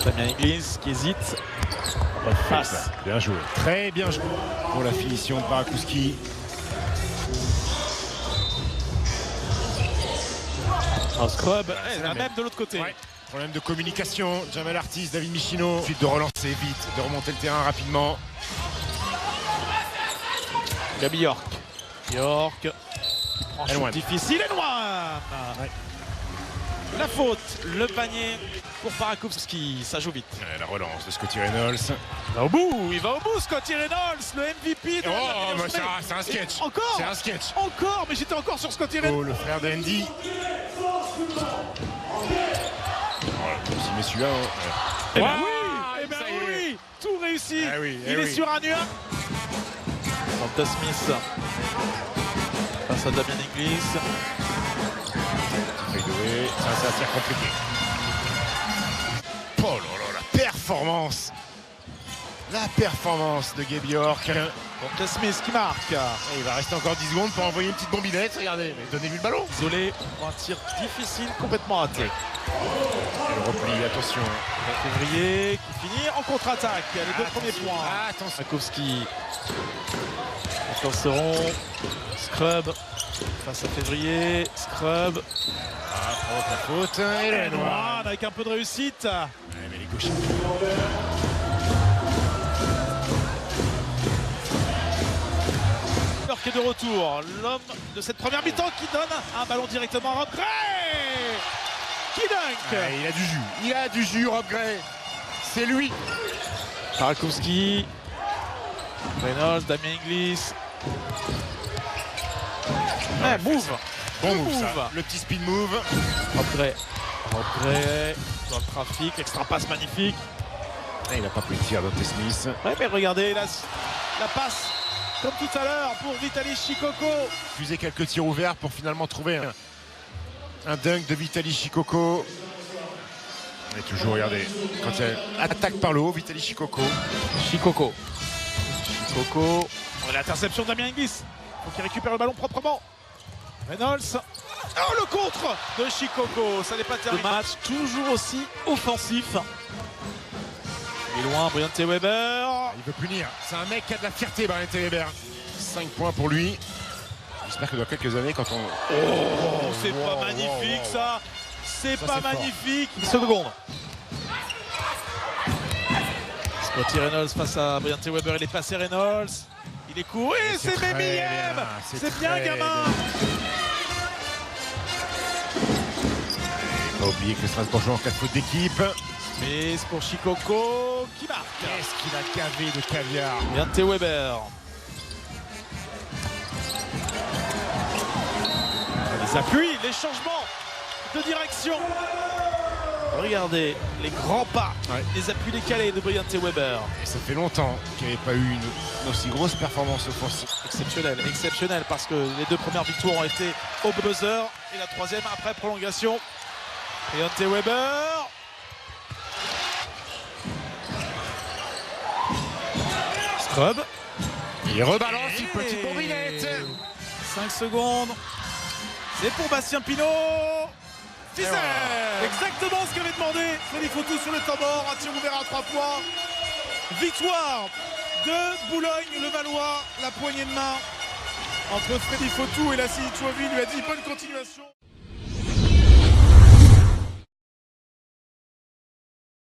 Damien Inglis qui hésite. Passe. Bien joué. Très bien joué pour la finition de Barakowski. Un scrub. Même de l'autre côté. Ouais. Problème de communication. Jamal Artis, David Michino. Ensuite de relancer vite, de remonter le terrain rapidement. Gabi York. York. Loin. Difficile et loin. Ouais. La faute, le panier pour Barakowski, ça joue vite. La relance de Scotty Reynolds. Il va au bout, Scotty Reynolds, le MVP de c'est un sketch. Encore. C'est un sketch. Encore, mais j'étais encore sur Scotty Reynolds. Le frère d'Andy. Si messieurs là. Eh ben oui, tout réussi. Il est sur un nuage. Santa Smith face à Damien Inglis. Ça va se faire compliqué. Oh là là, la performance de Gabi York. Santa Smith qui marque. Et il va rester encore 10 secondes pour envoyer une petite bombinette. Regardez, mais donnez-lui le ballon. Isolé pour un tir difficile, complètement raté. Et le repli, attention. Février qui finit en contre-attaque. Les deux premiers points. Attention. Barakowski. Attention. Scrub face à Février. Scrub. Provoque la faute. Et le noir. Avec un peu de réussite. Ouais, mais les gauchers. York est de retour. L'homme de cette première mi-temps qui donne un ballon directement à Rob Gray. Qui dunk. Il a du jus, Rob Gray. C'est lui. Barakowski. Reynolds, Damien Inglis. Move. Bon move, ça. Le petit speed move. Rob Gray dans le trafic, l'extra passe magnifique. Il n'a pas pris le tir d'Ante Smith. Ouais, mais regardez la passe comme tout à l'heure pour Vitaly Chikoko. Fusé quelques tirs ouverts pour finalement trouver un dunk de Vitaly Chikoko. Et toujours, regardez, quand il y a attaque par le haut, Vitaly Chikoko. Chikoko. L'interception de Damien Inglis. Faut qu'il récupère le ballon proprement. Reynolds. Oh, le contre de Chikoko. Ça n'est pas terminé. Le match toujours aussi offensif. Il est loin, Bryant Weber. Il veut punir. C'est un mec qui a de la fierté, Bryant Weber. 5 points pour lui. J'espère que dans quelques années, quand on... Oh, c'est pas magnifique ça. C'est pas magnifique. 10 secondes. Scotty Reynolds face à Bryant Weber. Il est passé Reynolds. Il est couru. C'est Memiem. C'est bien, gamin. Pas oublier que le Strasbourg joue en 4 fautes d'équipe. Smith pour Chikoko qui marque. Qu'est-ce qu'il a gavé de caviar. Bryant Weber. Les appuis, les changements de direction. Regardez les grands pas, les appuis décalés de Bryant Weber. Et ça fait longtemps qu'il n'y avait pas eu une aussi grosse performance offensive. Exceptionnel parce que les deux premières victoires ont été au buzzer et la troisième après prolongation. Bryant Weber. Scrub. Il rebalance une petite bombinette. 5 secondes. C'est pour Bastien Pinot. Exactement ce qu'avait demandé Freddy Fotou sur le temps mort. Un tir ouvert à 3 points. Victoire de Boulogne-le-Valois. La poignée de main entre Freddy Fotou et Lassini Chouavi lui a dit bonne continuation.